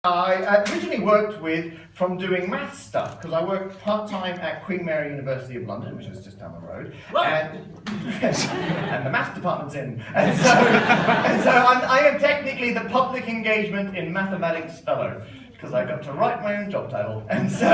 I originally worked with from doing maths stuff, because I worked part-time at Queen Mary University of London, which is just down the road, and the maths department's in. And so I am technically the public engagement in mathematics fellow, because I got to write my own job title. And so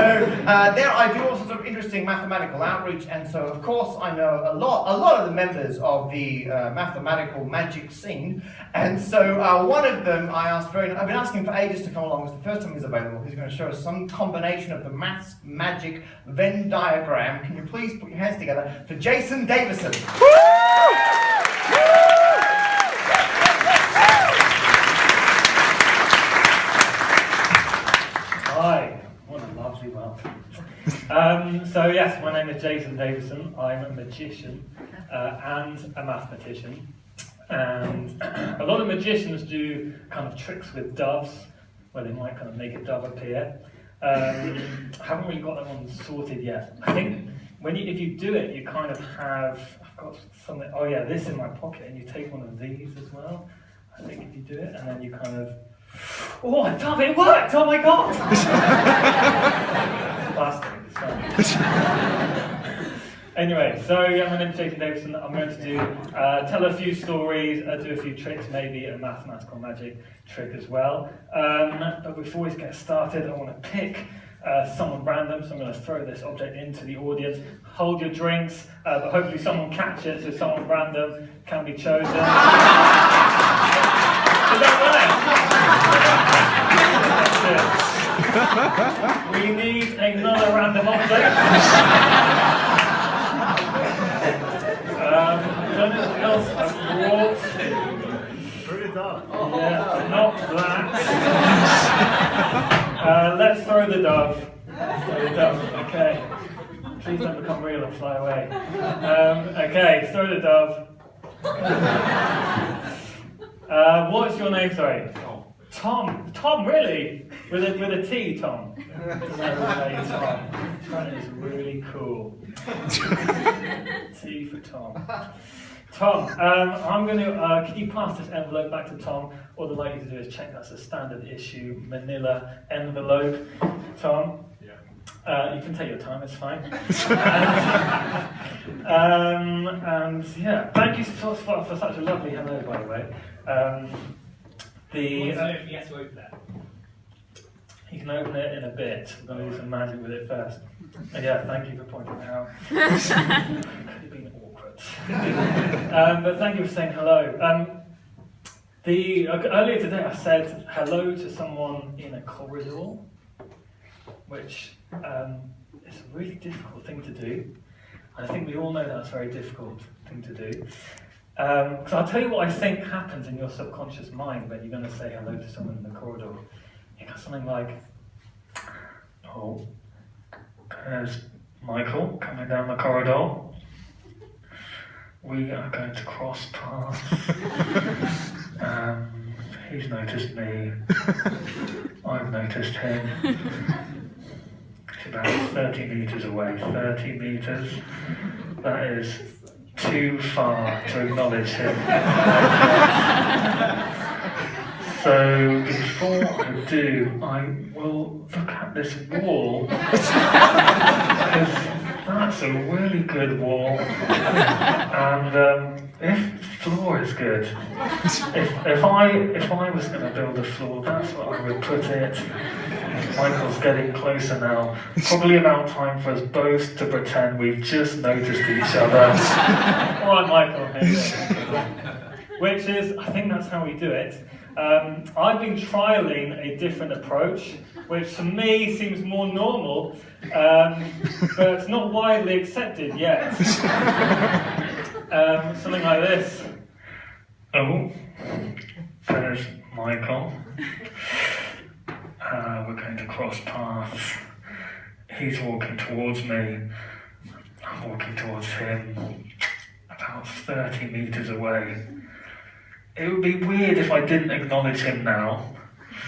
there I do all sorts of interesting mathematical outreach, and so of course I know a lot of the members of the mathematical magic scene. And so one of them I've been asking for ages to come along. It's the first time he's available. He's going to show us some combination of the maths magic Venn diagram. Can you please put your hands together for Jason Davison? Hi, what a lovely welcome. So yes, my name is Jason Davison. I'm a magician and a mathematician. And a lot of magicians do kind of tricks with doves, where they might kind of make a dove appear. I haven't really got that one sorted yet. I think if you do it, you kind of have, I've got something, oh yeah, this in my pocket, and you take one of these as well. I think if you do it, and then you kind of, oh, a dove, it worked! Oh my god! Anyway, so yeah, my name is Jason Davison. I'm going to tell a few stories, do a few tricks, maybe a mathematical magic trick as well. But before we get started, I want to pick someone random, so I'm going to throw this object into the audience. Hold your drinks, but hopefully someone catch it, so someone random can be chosen. Is that right? We need another random object. Anything else I've brought? Yeah, not that. Let's throw the dove. Okay. Please don't become real and fly away. Okay, throw the dove. What's your name? Sorry. Tom. Tom, really? With a T, Tom. No way, Tom. That is really cool. T for Tom. Tom, I'm going to, can you pass this envelope back to Tom? All the like you to do is check that's a standard issue manila envelope. Tom? Yeah. You can take your time, it's fine. And yeah, thank you for such a lovely hello, by the way. He has to open that. You can open it in a bit. I'm going to do some magic with it first. Yeah, thank you for pointing it out. Could have been awkward. But thank you for saying hello. Earlier today I said hello to someone in a corridor, which is a really difficult thing to do. And I think we all know that's a very difficult thing to do. Because I'll tell you what I think happens in your subconscious mind when you're going to say hello to someone in the corridor. You got something like, oh, there's Michael coming down the corridor. We are going to cross paths. He's noticed me. I've noticed him. It's about 30 metres away. 30 metres. That is too far to acknowledge him. So before I do, I will look at this wall, because that's a really good wall, and if the floor is good, if I was going to build a floor, that's what I would put it. Michael's getting closer now. Probably about time for us both to pretend we've just noticed each other. All right, Michael. Which is, I think that's how we do it. I've been trialling a different approach, which to me seems more normal, but it's not widely accepted yet. Something like this. Oh, there's Michael. We're going to cross paths. He's walking towards me. I'm walking towards him. About 30 metres away. It would be weird if I didn't acknowledge him now.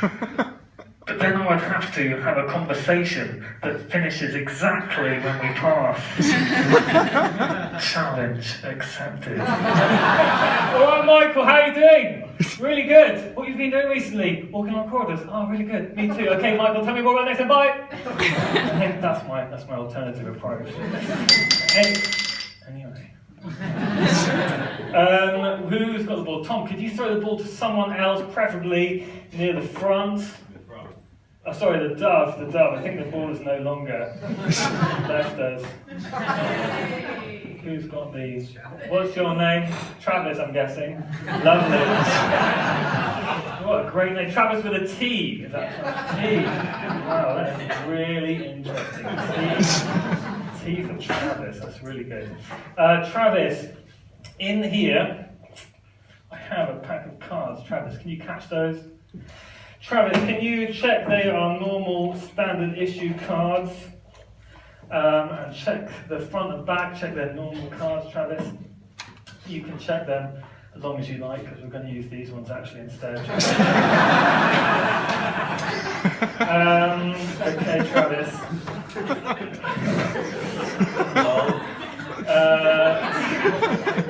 But then I would have to have a conversation that finishes exactly when we pass. Challenge accepted. Alright, Michael, how are you doing? Really good. What have you been doing recently? Walking on corridors. Oh, really good. Me too. Okay, Michael, tell me more about next time. Bye. I think that's my alternative approach. Anyway. Who's got the ball? Tom, could you throw the ball to someone else, preferably near the front? Oh, sorry, the dove. I think the ball is no longer left us. Who's got these? What's your name? Travis, I'm guessing. Lovely. What a great name. Travis with a T. Is that T? Wow, that is really interesting. T for Travis. That's really good. Travis, in here, I have a pack of cards. Travis, can you catch those? Travis, can you check they are normal standard issue cards? And check the front and back, check they're normal cards, Travis. You can check them as long as you like, because we're going to use these ones actually instead. Okay, Travis.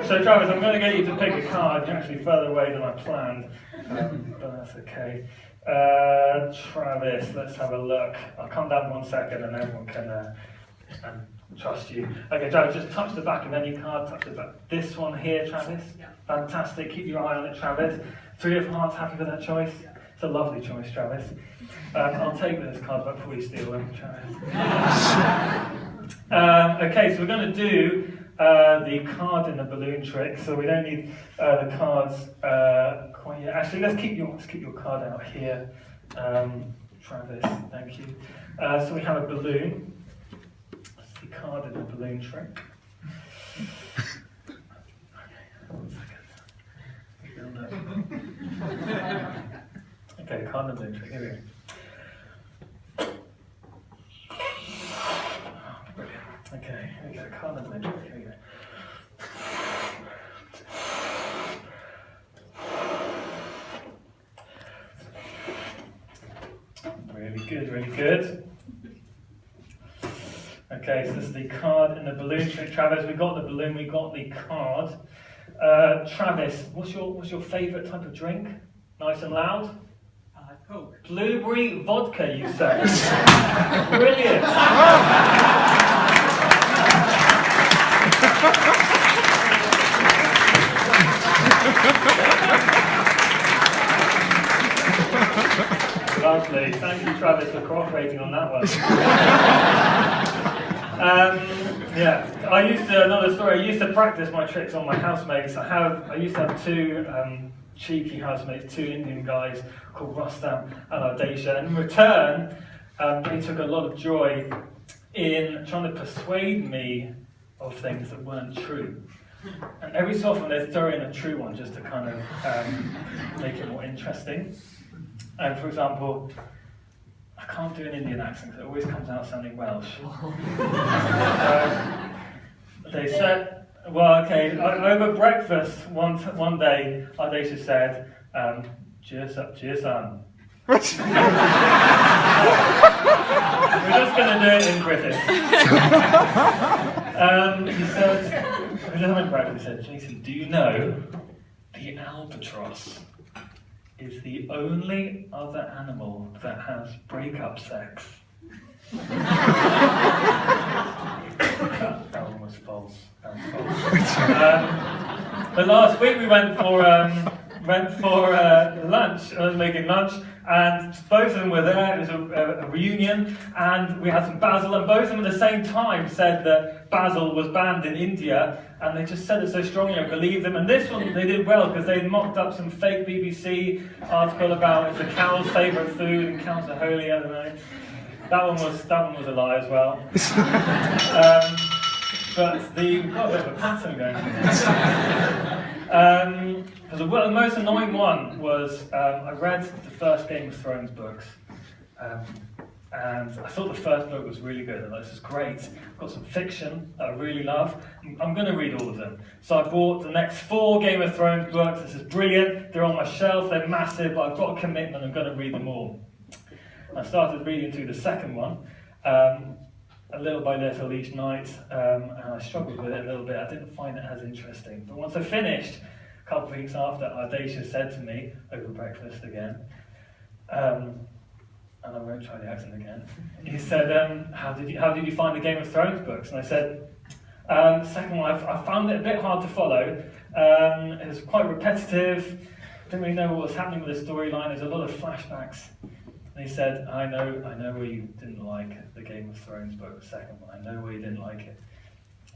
So Travis, I'm going to get you to pick a card. You're actually further away than I planned, but that's okay. Travis, let's have a look. I'll come down 1 second and everyone can trust you. Okay, Travis, just touch the back of any card, touch the back. This one here, Travis. Yeah. Fantastic, keep your eye on it, Travis. 3 of hearts, happy with that choice? Yeah. It's a lovely choice, Travis. I'll take those cards back before you steal them, Travis. Okay, so we're going to do the card in the balloon trick, so we don't need the cards quite yet. Actually, let's keep your card out here, Travis. Thank you. So we have a balloon. That's the card in the balloon trick. Okay, 1 second. Okay, card in the balloon trick. Here we go. Okay, here we go, card in the balloon trick. Here we go. Really good, really good. Okay, so this is the card in the balloon trick. Travis, we got the balloon, we got the card. Travis, what's your favourite type of drink? Nice and loud? Coke. Blueberry vodka, you say? Brilliant. Lovely. Thank you, Travis, for cooperating on that one. Yeah, another story. I used to practice my tricks on my housemates. I used to have 2 cheeky housemates, 2 Indian guys called Rustam and Ardesha. And in return, they took a lot of joy in trying to persuade me of things that weren't true. And every so often they'd throw in a true one just to kind of make it more interesting. And for example, I can't do an Indian accent because it always comes out sounding Welsh. They said, well, okay, over breakfast one day, Ardesha said, cheers up, cheers on. We're just going to do it in British. He said, we were having breakfast, he said, Jason, do you know the albatross is the only other animal that has breakup sex? That one was false. But last week we went for lunch. I was making lunch, and both of them were there. It was a reunion, and we had some basil, and both of them at the same time said that basil was banned in India, and they just said it so strongly, I believed them. And this one they did well because they mocked up some fake BBC article about it's a cow's favourite food and cows are holy. I don't know. That one was a lie as well. But we've got a bit of a pattern going. The most annoying one was I read the first Game of Thrones books, and I thought the first book was really good. And this is great. I've got some fiction that I really love. I'm going to read all of them. So I bought the next 4 Game of Thrones books. This is brilliant. They're on my shelf. They're massive. But I've got a commitment. I'm going to read them all. I started reading through the second one, a little by little each night, and I struggled with it a little bit. I didn't find it as interesting. But once I finished, couple of weeks after, Ardasha said to me over breakfast again, and I won't try the accent again. He said, how did you find the Game of Thrones books? And I said, the second one, I found it a bit hard to follow. It was quite repetitive. Didn't really know what was happening with the storyline. There's a lot of flashbacks. And he said, I know where you didn't like the Game of Thrones book, the second one. I know where you didn't like it.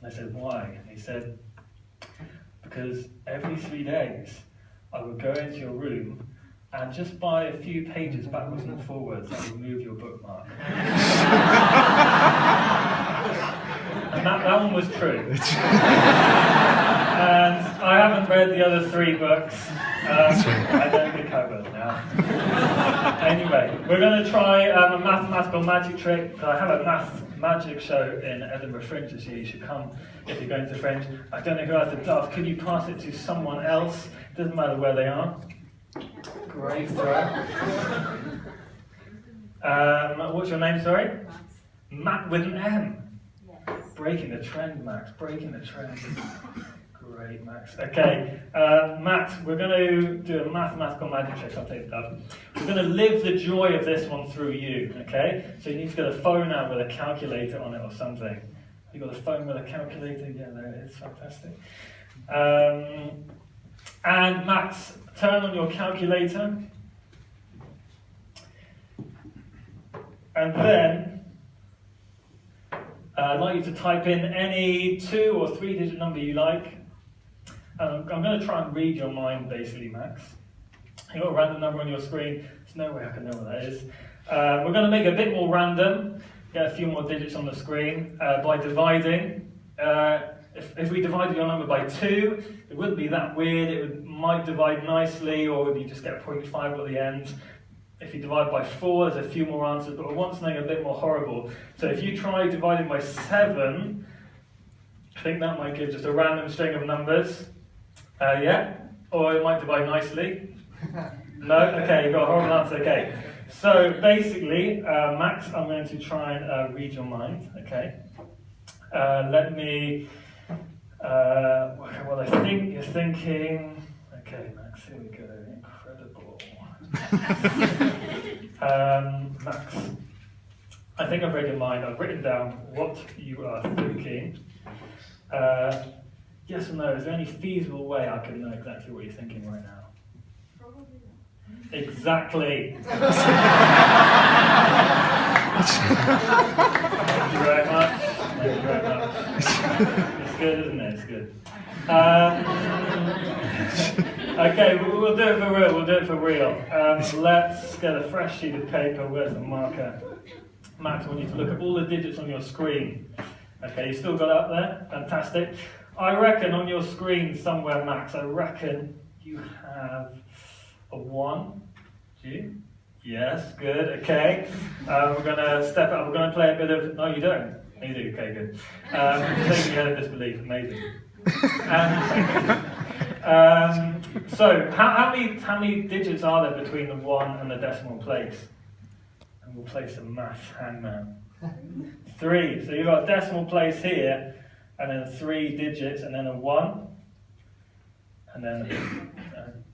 And I said, why? And he said, because every 3 days I would go into your room and just by a few pages backwards and forwards, I would move your bookmark. And that one was true. And I haven't read the other 3 books. I don't think I will now. Anyway, we're going to try a mathematical magic trick. I have a math magic show in Edinburgh Fringe this year. You should come if you're going to Fringe. I don't know who has the dove. Could you pass it to someone else? Doesn't matter where they are. Great throw. What's your name, sorry? Matt with an M. Yes. Breaking the trend, Max. Breaking the trend. Great, Max. Okay, Matt, we're going to do a mathematical magic trick. I'll take that. We're going to live the joy of this one through you, okay? So you need to get a phone out with a calculator on it or something. You got a phone with a calculator? Yeah, there it is. Fantastic. And Max, turn on your calculator. And then I'd like you to type in any 2 or 3 digit number you like. I'm going to try and read your mind, basically, Max. You've got a random number on your screen. There's no way I can know what that is. We're going to make it a bit more random, get a few more digits on the screen by dividing. If we divided your number by 2, it wouldn't be that weird. It might divide nicely, or you just get 0.5 at the end. If you divide by 4, there's a few more answers, but we want something a bit more horrible. So if you try dividing by 7, I think that might give just a random string of numbers. Yeah? Or it might divide nicely. No? Okay, you've got a horrible answer. Okay. So basically, Max, I'm going to try and read your mind. Okay. Let me work out what I think you're thinking. Okay, Max, here we go. Incredible. Max, I think I've read your mind. I've written down what you are thinking. Yes or no, is there any feasible way I can know exactly what you're thinking right now? Probably not. Exactly. Thank you very much. Thank you very much. It's good, isn't it? It's good. Okay, we'll do it for real. We'll do it for real. Let's get a fresh sheet of paper. Where's the marker? Max, I want you to look at all the digits on your screen. Okay, you still got it up there? Fantastic. I reckon on your screen somewhere, Max, I reckon you have a 1. Do you? Yes, good, okay. We're going to step up, we're going to play a bit of... No, you don't? You do, okay, good. Taking you out of disbelief, amazing. So, how many digits are there between the 1 and the decimal place? And we'll play some maths, hangman. 3, so you've got a decimal place here, and then 3 digits, and then a 1, and then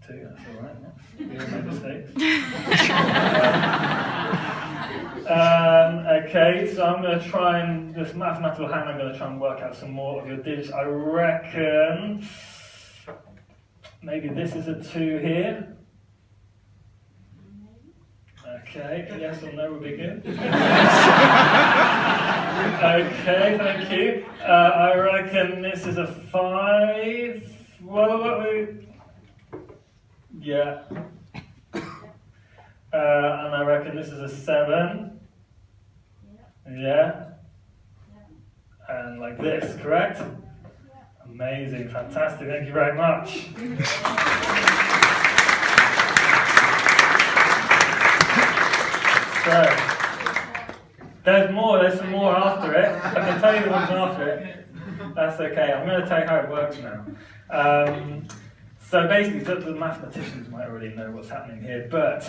2, that's alright, you don't make mistakes. Okay, so I'm going to try and, this mathematical hand, I'm going to try and work out some more of your digits. I reckon, maybe this is a 2 here. Okay, yes or no would be good. Okay, thank you. I reckon this is a 5. Yeah. And I reckon this is a 7. Yeah. And like this, correct? Amazing, fantastic, thank you very much. So, there's some more after it. I can tell you the ones after it. That's okay, I'm going to tell you how it works now. So basically, the mathematicians might already know what's happening here, but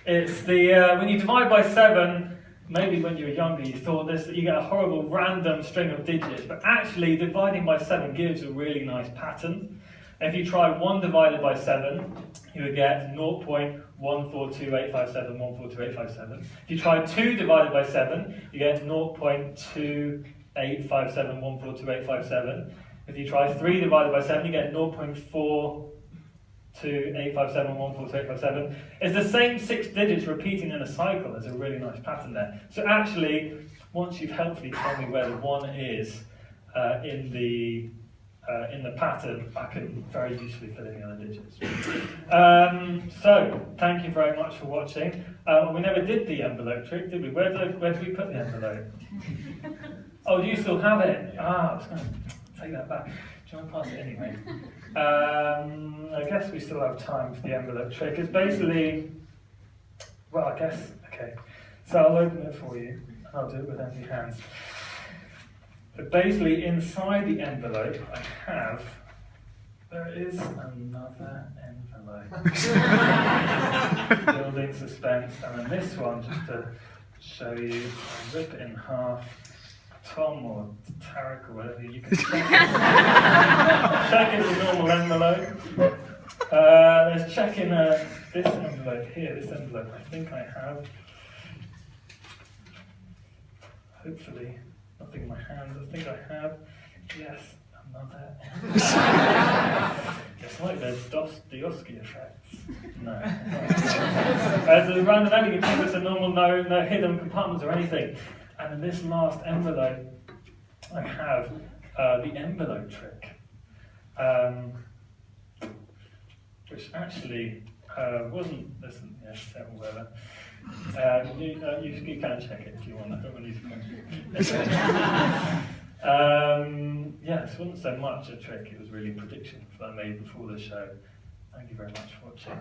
it's the, when you divide by 7, maybe when you were younger you thought this, that you get a horrible random string of digits, but actually dividing by 7 gives a really nice pattern. If you try 1 divided by 7, you would get 0.14285714287. If you try 2 divided by 7, you get 0.2857142857. If you try 3 divided by 7, you get 0.42857142857. It's the same 6 digits repeating in a cycle. There's a really nice pattern there. So actually, once you've helpfully told me where the 1 is in the pattern, I can very usefully fill in the other digits. So, thank you very much for watching. We never did the envelope trick, did we? Where did we put the envelope? Oh, do you still have it? I was going to take that back. Do you want to pass it anyway? I guess we still have time for the envelope trick. It's basically, well, I guess, okay. So I'll open it for you. I'll do it with empty hands. But basically, inside the envelope, there is another envelope. Building suspense. And then this one, just to show you, I'll rip it in half. Tom or Tarek or whatever, you can check it's a normal envelope. Let's check in this envelope here, this envelope I think I have. Hopefully, nothing in my hands, I think I have. Yes, another envelope. It's like the Dostoevsky effects. No. As a random envelope, you can think it's a normal, no hidden compartments or anything. And in this last envelope, I have the envelope trick, which actually wasn't, listen, yes, whatever. You can check it if you want, I don't want you to yes, it wasn't so much a trick, it was really a prediction that I made before the show. Thank you very much for watching.